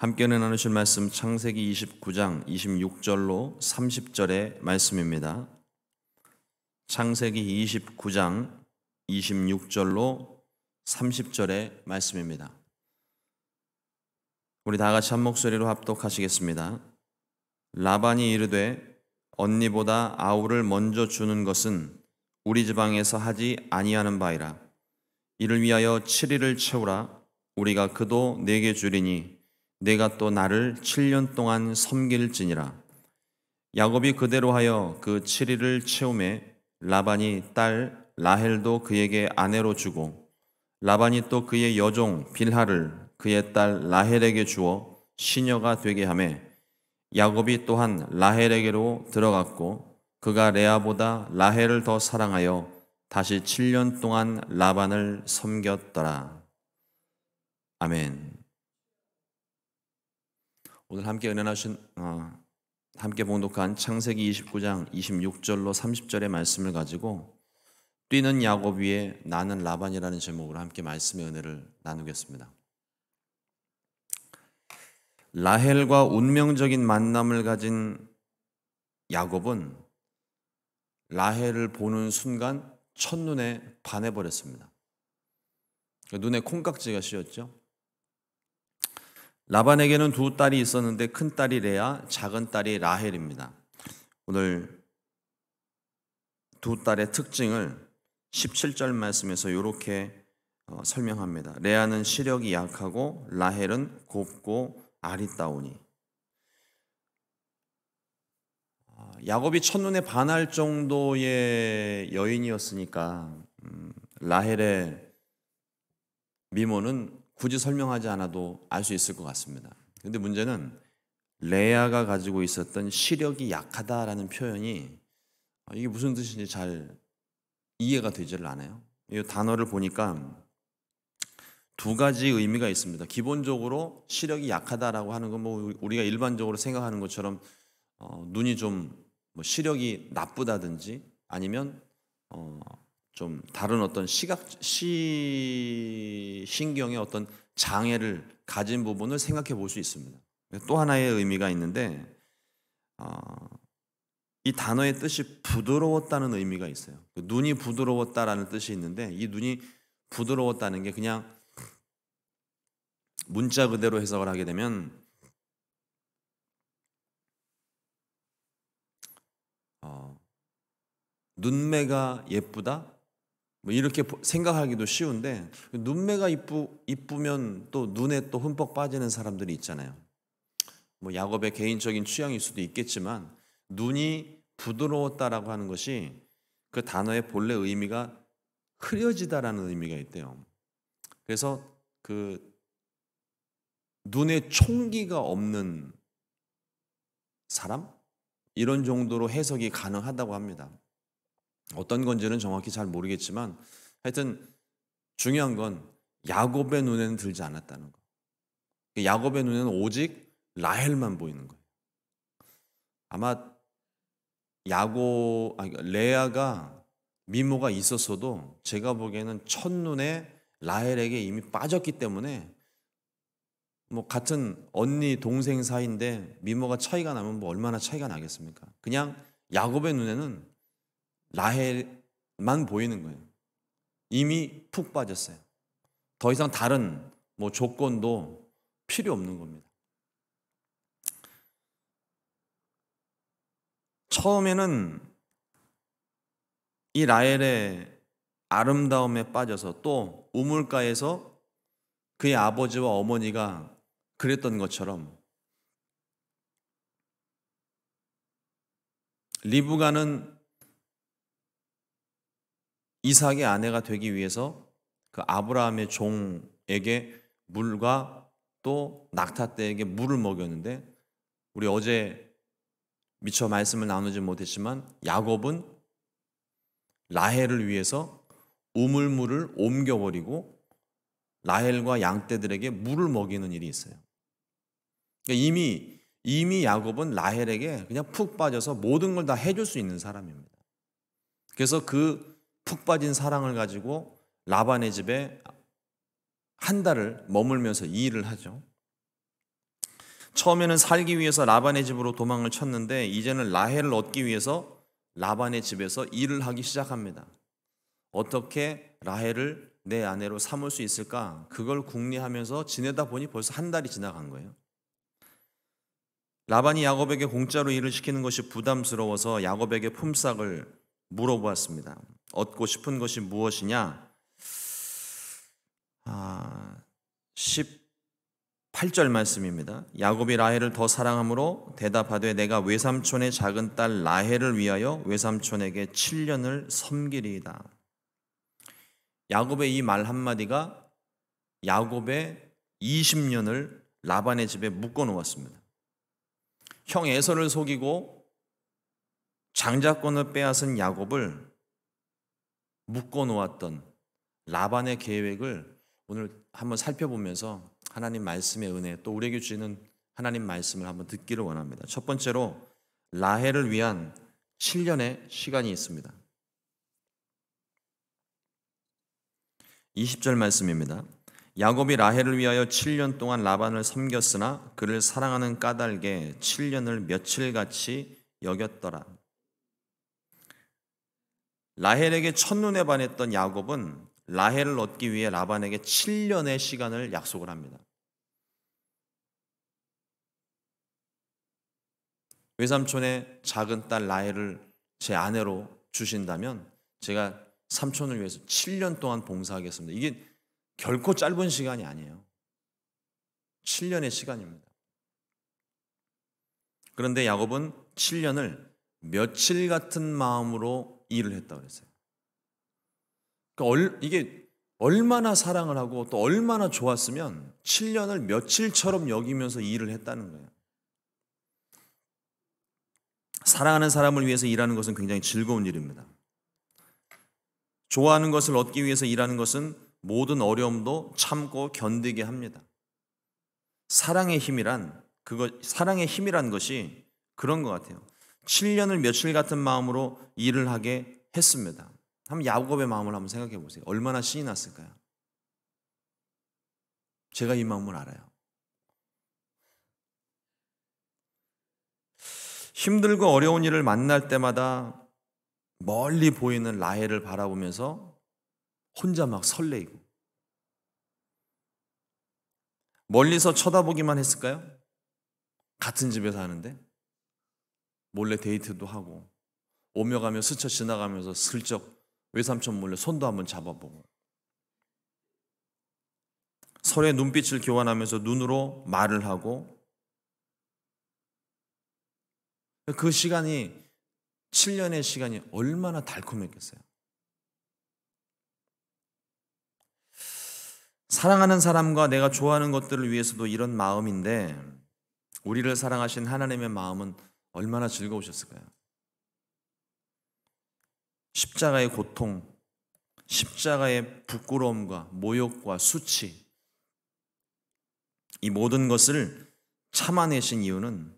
함께 나누실 말씀 창세기 29장 26절로 30절의 말씀입니다. 창세기 29장 26절로 30절의 말씀입니다. 우리 다 같이 한 목소리로 합독하시겠습니다. 라반이 이르되 언니보다 아우를 먼저 주는 것은 우리 지방에서 하지 아니하는 바이라. 이를 위하여 7일을 채우라. 우리가 그도 내게 주리니 내가 또 나를 7년 동안 섬길지니라. 야곱이 그대로 하여 그 7일을 채우매 라반이 딸 라헬도 그에게 아내로 주고 라반이 또 그의 여종 빌하를 그의 딸 라헬에게 주어 시녀가 되게 하매 야곱이 또한 라헬에게로 들어갔고 그가 레아보다 라헬을 더 사랑하여 다시 7년 동안 라반을 섬겼더라. 아멘. 오늘 함께 은혜 나신 함께 봉독한 창세기 29장 26절로 30절의 말씀을 가지고 뛰는 야곱 위에 나는 라반이라는 제목으로 함께 말씀의 은혜를 나누겠습니다. 라헬과 운명적인 만남을 가진 야곱은 라헬을 보는 순간 첫눈에 반해버렸습니다. 눈에 콩깍지가 씌었죠. 라반에게는 두 딸이 있었는데 큰 딸이 레아, 작은 딸이 라헬입니다. 오늘 두 딸의 특징을 17절 말씀에서 이렇게 설명합니다. 레아는 시력이 약하고 라헬은 곱고 아리따우니. 야곱이 첫눈에 반할 정도의 여인이었으니까 라헬의 미모는 굳이 설명하지 않아도 알 수 있을 것 같습니다. 그런데 문제는 레아가 가지고 있었던 시력이 약하다라는 표현이 이게 무슨 뜻인지 잘 이해가 되지를 않아요. 이 단어를 보니까 두 가지 의미가 있습니다. 기본적으로 시력이 약하다라고 하는 건 뭐 우리가 일반적으로 생각하는 것처럼 눈이 좀 뭐 시력이 나쁘다든지 아니면 좀 다른 어떤 신경의 어떤 장애를 가진 부분을 생각해 볼 수 있습니다. 또 하나의 의미가 있는데 이 단어의 뜻이 부드러웠다는 의미가 있어요. 눈이 부드러웠다라는 뜻이 있는데 이 눈이 부드러웠다는 게 그냥 문자 그대로 해석을 하게 되면 눈매가 예쁘다? 뭐 이렇게 생각하기도 쉬운데 눈매가 이쁘면 또 눈에 또 흠뻑 빠지는 사람들이 있잖아요. 뭐 야곱의 개인적인 취향일 수도 있겠지만 눈이 부드러웠다라고 하는 것이 그 단어의 본래 의미가 흐려지다라는 의미가 있대요. 그래서 그 눈에 총기가 없는 사람? 이런 정도로 해석이 가능하다고 합니다. 어떤 건지는 정확히 잘 모르겠지만 하여튼 중요한 건 야곱의 눈에는 들지 않았다는 거. 야곱의 눈에는 오직 라헬만 보이는 거예요. 아마 레아가 미모가 있었어도 제가 보기에는 첫눈에 라헬에게 이미 빠졌기 때문에 뭐 같은 언니 동생 사이인데 미모가 차이가 나면 뭐 얼마나 차이가 나겠습니까? 그냥 야곱의 눈에는 라헬만 보이는 거예요. 이미 푹 빠졌어요. 더 이상 다른 뭐 조건도 필요 없는 겁니다. 처음에는 이 라헬의 아름다움에 빠져서 또 우물가에서 그의 아버지와 어머니가 그랬던 것처럼 리브가는 이삭의 아내가 되기 위해서 그 아브라함의 종에게 물과 또 낙타떼에게 물을 먹였는데 우리 어제 미처 말씀을 나누지 못했지만 야곱은 라헬을 위해서 우물물을 옮겨버리고 라헬과 양떼들에게 물을 먹이는 일이 있어요. 그러니까 이미 야곱은 라헬에게 그냥 푹 빠져서 모든 걸 다 해줄 수 있는 사람입니다. 그래서 그 푹 빠진 사랑을 가지고 라반의 집에 한 달을 머물면서 이 일을 하죠. 처음에는 살기 위해서 라반의 집으로 도망을 쳤는데 이제는 라헬을 얻기 위해서 라반의 집에서 일을 하기 시작합니다. 어떻게 라헬을 내 아내로 삼을 수 있을까? 그걸 궁리하면서 지내다 보니 벌써 한 달이 지나간 거예요. 라반이 야곱에게 공짜로 일을 시키는 것이 부담스러워서 야곱에게 품삯을 물어보았습니다. 얻고 싶은 것이 무엇이냐? 18절 말씀입니다. 야곱이 라헬을 더 사랑함으로 대답하되 내가 외삼촌의 작은 딸 라헬을 위하여 외삼촌에게 7년을 섬기리이다. 야곱의 이 말 한마디가 야곱의 20년을 라반의 집에 묶어 놓았습니다. 형 에서를 속이고 장자권을 빼앗은 야곱을 묶어 놓았던 라반의 계획을 오늘 한번 살펴보면서 하나님 말씀의 은혜, 또 우리에게 주시는 하나님 말씀을 한번 듣기를 원합니다. 첫 번째로 라헬을 위한 7년의 시간이 있습니다. 20절 말씀입니다. 야곱이 라헬을 위하여 7년 동안 라반을 섬겼으나 그를 사랑하는 까닭에 7년을 며칠같이 여겼더라. 라헬에게 첫눈에 반했던 야곱은 라헬을 얻기 위해 라반에게 7년의 시간을 약속을 합니다. 외삼촌의 작은 딸 라헬을 제 아내로 주신다면 제가 삼촌을 위해서 7년 동안 봉사하겠습니다. 이게 결코 짧은 시간이 아니에요. 7년의 시간입니다. 그런데 야곱은 7년을 며칠 같은 마음으로 일을 했다고 그랬어요. 그러니까 이게 얼마나 사랑을 하고 또 얼마나 좋았으면 7년을 며칠처럼 여기면서 일을 했다는 거예요. 사랑하는 사람을 위해서 일하는 것은 굉장히 즐거운 일입니다. 좋아하는 것을 얻기 위해서 일하는 것은 모든 어려움도 참고 견디게 합니다. 사랑의 힘이란 것이 그런 것 같아요. 7년을 며칠 같은 마음으로 일을 하게 했습니다. 한번 야곱의 마음을 한번 생각해 보세요. 얼마나 신이 났을까요? 제가 이 마음을 알아요. 힘들고 어려운 일을 만날 때마다 멀리 보이는 라헬을 바라보면서 혼자 막 설레이고, 멀리서 쳐다보기만 했을까요? 같은 집에 사는데 몰래 데이트도 하고 오며 가며 스쳐 지나가면서 슬쩍 외삼촌 몰래 손도 한번 잡아보고 서로의 눈빛을 교환하면서 눈으로 말을 하고, 그 시간이 7년의 시간이 얼마나 달콤했겠어요. 사랑하는 사람과 내가 좋아하는 것들을 위해서도 이런 마음인데 우리를 사랑하신 하나님의 마음은 얼마나 즐거우셨을까요? 십자가의 고통, 십자가의 부끄러움과 모욕과 수치, 이 모든 것을 참아내신 이유는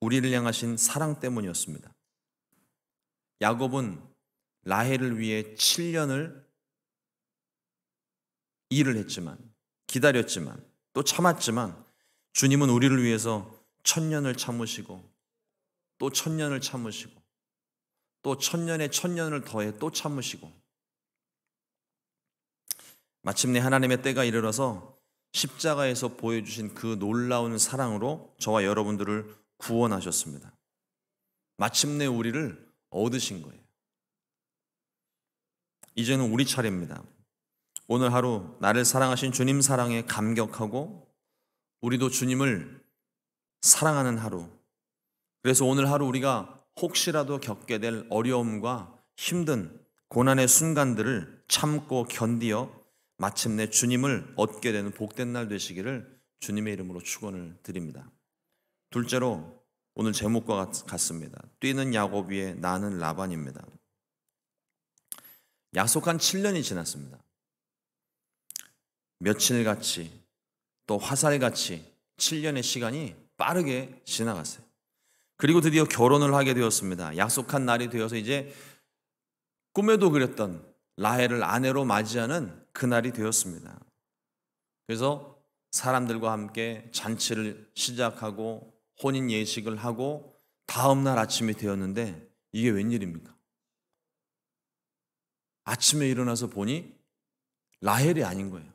우리를 향하신 사랑 때문이었습니다. 야곱은 라헬을 위해 7년을 일을 했지만, 기다렸지만, 또 참았지만 주님은 우리를 위해서 1000년을 참으시고 또 1000년을 참으시고 또 1000년에 1000년을 더해 또 참으시고 마침내 하나님의 때가 이르러서 십자가에서 보여주신 그 놀라운 사랑으로 저와 여러분들을 구원하셨습니다. 마침내 우리를 얻으신 거예요. 이제는 우리 차례입니다. 오늘 하루 나를 사랑하신 주님 사랑에 감격하고 우리도 주님을 사랑하는 하루, 그래서 오늘 하루 우리가 혹시라도 겪게 될 어려움과 힘든 고난의 순간들을 참고 견디어 마침내 주님을 얻게 되는 복된 날 되시기를 주님의 이름으로 축원을 드립니다. 둘째로 오늘 제목과 같습니다. 뛰는 야곱 위에 나는 라반입니다. 약속한 7년이 지났습니다. 며칠같이 또 화살같이 7년의 시간이 빠르게 지나갔어요. 그리고 드디어 결혼을 하게 되었습니다. 약속한 날이 되어서 이제 꿈에도 그렸던 라헬을 아내로 맞이하는 그날이 되었습니다. 그래서 사람들과 함께 잔치를 시작하고 혼인 예식을 하고 다음 날 아침이 되었는데 이게 웬일입니까? 아침에 일어나서 보니 라헬이 아닌 거예요.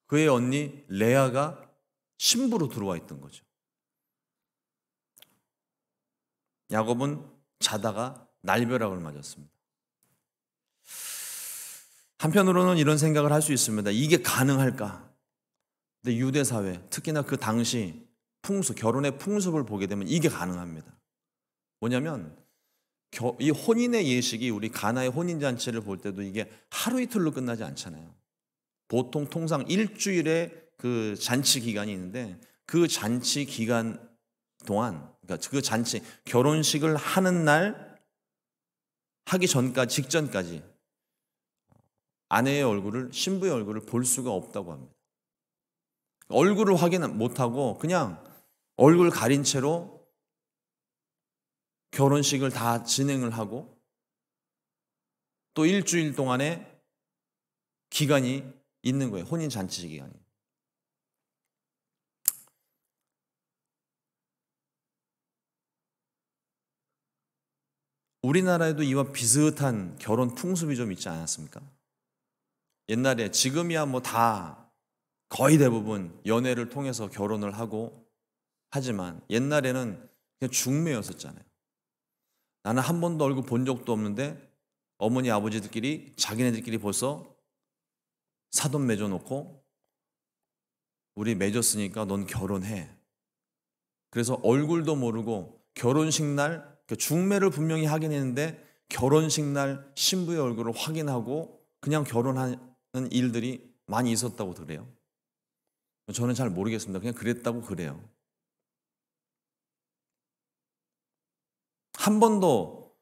그의 언니 레아가 신부로 들어와 있던 거죠. 야곱은 자다가 날벼락을 맞았습니다. 한편으로는 이런 생각을 할 수 있습니다. 이게 가능할까? 근데 유대 사회, 특히나 그 당시 결혼의 풍습을 보게 되면 이게 가능합니다. 뭐냐면 이 혼인의 예식이 우리 가나의 혼인잔치를 볼 때도 이게 하루 이틀로 끝나지 않잖아요. 보통 통상 일주일의 그 잔치 기간이 있는데 그 잔치 기간 동안, 그러니까 그 잔치, 결혼식을 하는 날 하기 전까지, 직전까지 아내의 얼굴을, 신부의 얼굴을 볼 수가 없다고 합니다. 얼굴을 확인 못하고 그냥 얼굴 가린 채로 결혼식을 다 진행을 하고 또 일주일 동안의 기간이 있는 거예요. 혼인잔치 기간이. 우리나라에도 이와 비슷한 결혼 풍습이 좀 있지 않았습니까? 옛날에, 지금이야 뭐 다 거의 대부분 연애를 통해서 결혼을 하고 하지만 옛날에는 그냥 중매였었잖아요. 나는 한 번도 얼굴 본 적도 없는데 어머니 아버지들끼리 자기네들끼리 벌써 사돈 맺어놓고 우리 맺었으니까 넌 결혼해. 그래서 얼굴도 모르고 결혼식 날, 중매를 분명히 하긴 했는데 결혼식 날 신부의 얼굴을 확인하고 그냥 결혼하는 일들이 많이 있었다고 그래요. 저는 잘 모르겠습니다. 그냥 그랬다고 그래요. 한 번도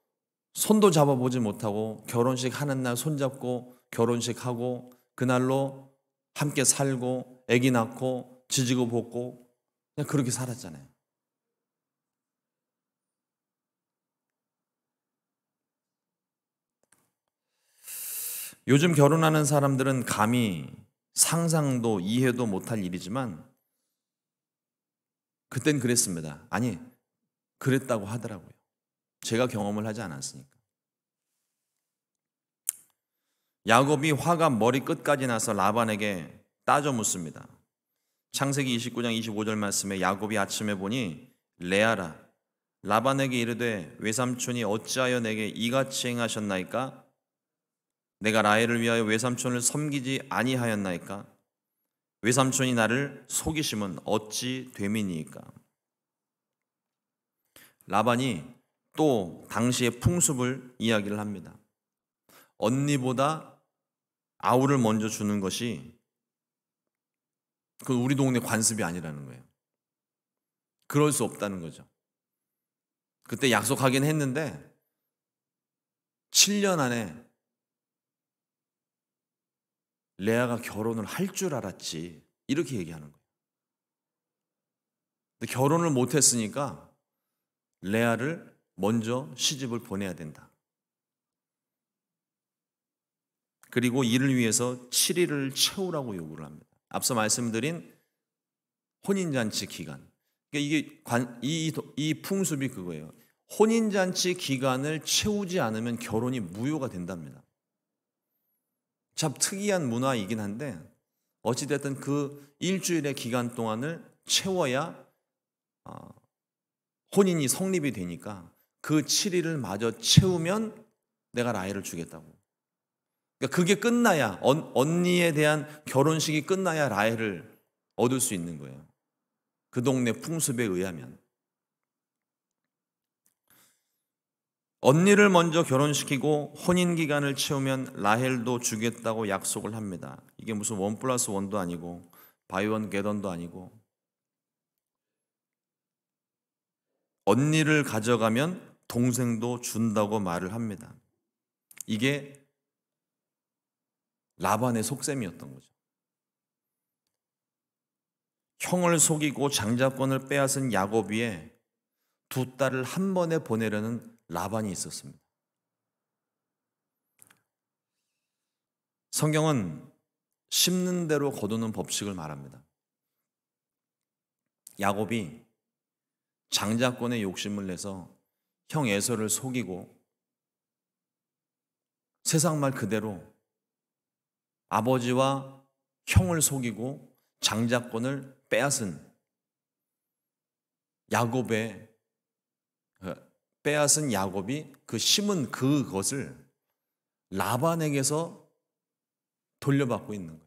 손도 잡아보지 못하고 결혼식 하는 날 손잡고 결혼식하고 그날로 함께 살고 아기 낳고 지지고 볶고 그냥 그렇게 살았잖아요. 요즘 결혼하는 사람들은 감히 상상도 이해도 못할 일이지만 그땐 그랬습니다. 아니, 그랬다고 하더라고요. 제가 경험을 하지 않았으니까. 야곱이 화가 머리 끝까지 나서 라반에게 따져 묻습니다. 창세기 29장 25절 말씀에 야곱이 아침에 보니 레아라 라반에게 이르되 외삼촌이 어찌하여 내게 이같이 행하셨나이까? 내가 라헬을 위하여 외삼촌을 섬기지 아니하였나이까? 외삼촌이 나를 속이심은 어찌 됨이니이까? 라반이 또 당시의 풍습을 이야기를 합니다. 언니보다 아우를 먼저 주는 것이 그건 우리 동네 관습이 아니라는 거예요. 그럴 수 없다는 거죠. 그때 약속하긴 했는데 7년 안에 레아가 결혼을 할 줄 알았지 이렇게 얘기하는 거예요. 근데 결혼을 못했으니까 레아를 먼저 시집을 보내야 된다. 그리고 이를 위해서 7일을 채우라고 요구를 합니다. 앞서 말씀드린 혼인잔치 기간. 그러니까 이 풍습이 그거예요. 혼인잔치 기간을 채우지 않으면 결혼이 무효가 된답니다. 참 특이한 문화이긴 한데 어찌됐든 그 일주일의 기간 동안을 채워야 혼인이 성립이 되니까 그 7일을 마저 채우면 내가 라헬을 주겠다고. 그러니까 그게 끝나야 언니에 대한 결혼식이 끝나야 라헬을 얻을 수 있는 거예요. 그 동네 풍습에 의하면. 언니를 먼저 결혼시키고 혼인 기간을 채우면 라헬도 주겠다고 약속을 합니다. 이게 무슨 1+1도 아니고 바이 원 겟 원도 아니고 언니를 가져가면 동생도 준다고 말을 합니다. 이게 라반의 속셈이었던 거죠. 형을 속이고 장자권을 빼앗은 야곱 위에 두 딸을 한 번에 보내려는 라반이 있었습니다. 성경은 심는 대로 거두는 법칙을 말합니다. 야곱이 장자권의 욕심을 내서 형 에서를 속이고 세상 말 그대로 아버지와 형을 속이고 장자권을 빼앗은 야곱이 그 심은 그것을 라반에게서 돌려받고 있는 거예요.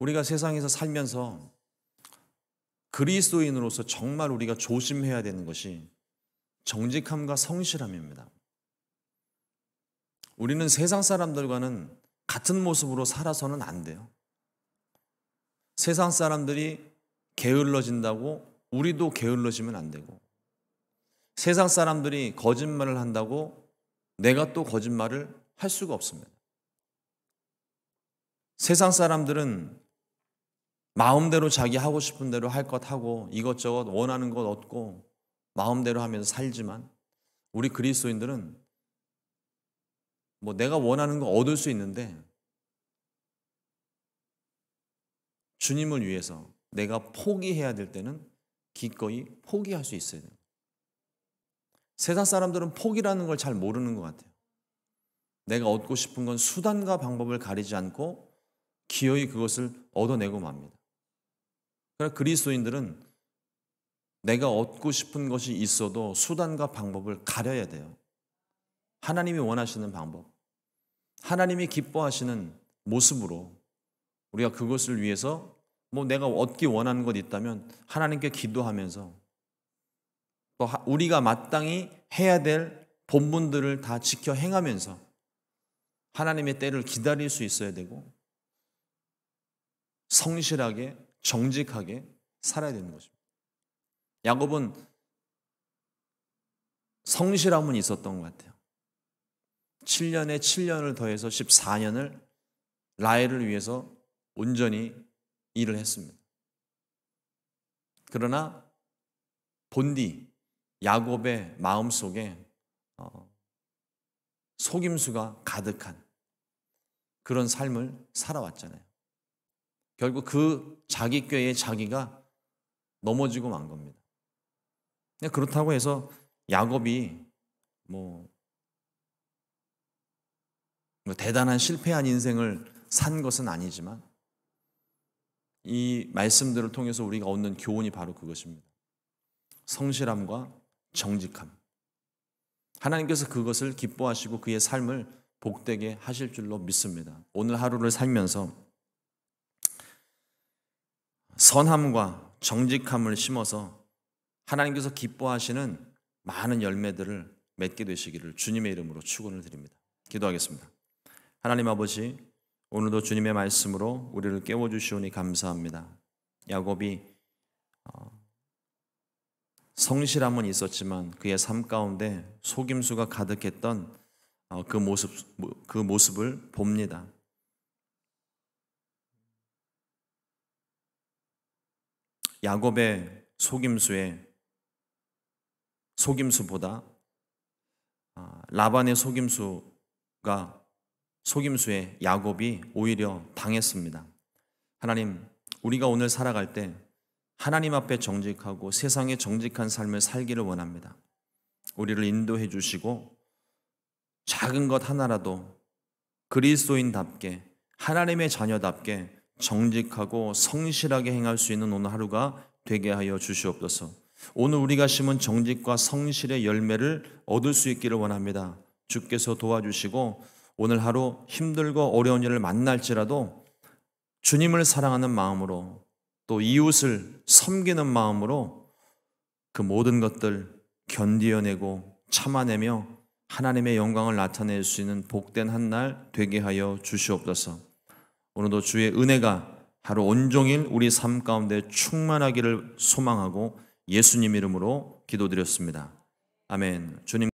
우리가 세상에서 살면서 그리스도인으로서 정말 우리가 조심해야 되는 것이 정직함과 성실함입니다. 우리는 세상 사람들과는 같은 모습으로 살아서는 안 돼요. 세상 사람들이 게을러진다고 우리도 게을러지면 안 되고, 세상 사람들이 거짓말을 한다고 내가 또 거짓말을 할 수가 없습니다. 세상 사람들은 마음대로 자기 하고 싶은 대로 할 것 하고 이것저것 원하는 것 얻고 마음대로 하면서 살지만, 우리 그리스도인들은 내가 원하는 거 얻을 수 있는데 주님을 위해서 내가 포기해야 될 때는 기꺼이 포기할 수 있어야 돼요. 세상 사람들은 포기라는 걸 잘 모르는 것 같아요. 내가 얻고 싶은 건 수단과 방법을 가리지 않고 기어이 그것을 얻어내고 맙니다. 그러나 그리스도인들은 내가 얻고 싶은 것이 있어도 수단과 방법을 가려야 돼요. 하나님이 원하시는 방법, 하나님이 기뻐하시는 모습으로 우리가 그것을 위해서 내가 얻기 원하는 것 있다면 하나님께 기도하면서 또 우리가 마땅히 해야 될 본분들을 다 지켜 행하면서 하나님의 때를 기다릴 수 있어야 되고, 성실하게 정직하게 살아야 되는 것입니다. 야곱은 성실함은 있었던 것 같아요. 7년에 7년을 더해서 14년을 라헬을 위해서 온전히 일을 했습니다. 그러나 본디 야곱의 마음속에 속임수가 가득한 그런 삶을 살아왔잖아요. 결국 그 자기 꾀에 자기가 넘어지고 만 겁니다. 그렇다고 해서 야곱이 대단한 실패한 인생을 산 것은 아니지만, 이 말씀들을 통해서 우리가 얻는 교훈이 바로 그것입니다. 성실함과 정직함. 하나님께서 그것을 기뻐하시고 그의 삶을 복되게 하실 줄로 믿습니다. 오늘 하루를 살면서 선함과 정직함을 심어서 하나님께서 기뻐하시는 많은 열매들을 맺게 되시기를 주님의 이름으로 축원을 드립니다. 기도하겠습니다. 하나님 아버지, 오늘도 주님의 말씀으로 우리를 깨워주시오니 감사합니다. 야곱이 성실함은 있었지만 그의 삶 가운데 속임수가 가득했던 그 모습을 봅니다. 야곱의 속임수보다 라반의 속임수에 야곱이 오히려 당했습니다. 하나님, 우리가 오늘 살아갈 때 하나님 앞에 정직하고 세상에 정직한 삶을 살기를 원합니다. 우리를 인도해 주시고 작은 것 하나라도 그리스도인답게 하나님의 자녀답게 정직하고 성실하게 행할 수 있는 오늘 하루가 되게 하여 주시옵소서. 오늘 우리가 심은 정직과 성실의 열매를 얻을 수 있기를 원합니다. 주께서 도와주시고 오늘 하루 힘들고 어려운 일을 만날지라도 주님을 사랑하는 마음으로 또 이웃을 섬기는 마음으로 그 모든 것들 견디어내고 참아내며 하나님의 영광을 나타낼 수 있는 복된 한 날 되게 하여 주시옵소서. 오늘도 주의 은혜가 하루 온종일 우리 삶 가운데 충만하기를 소망하고 예수님 이름으로 기도드렸습니다. 아멘. 주님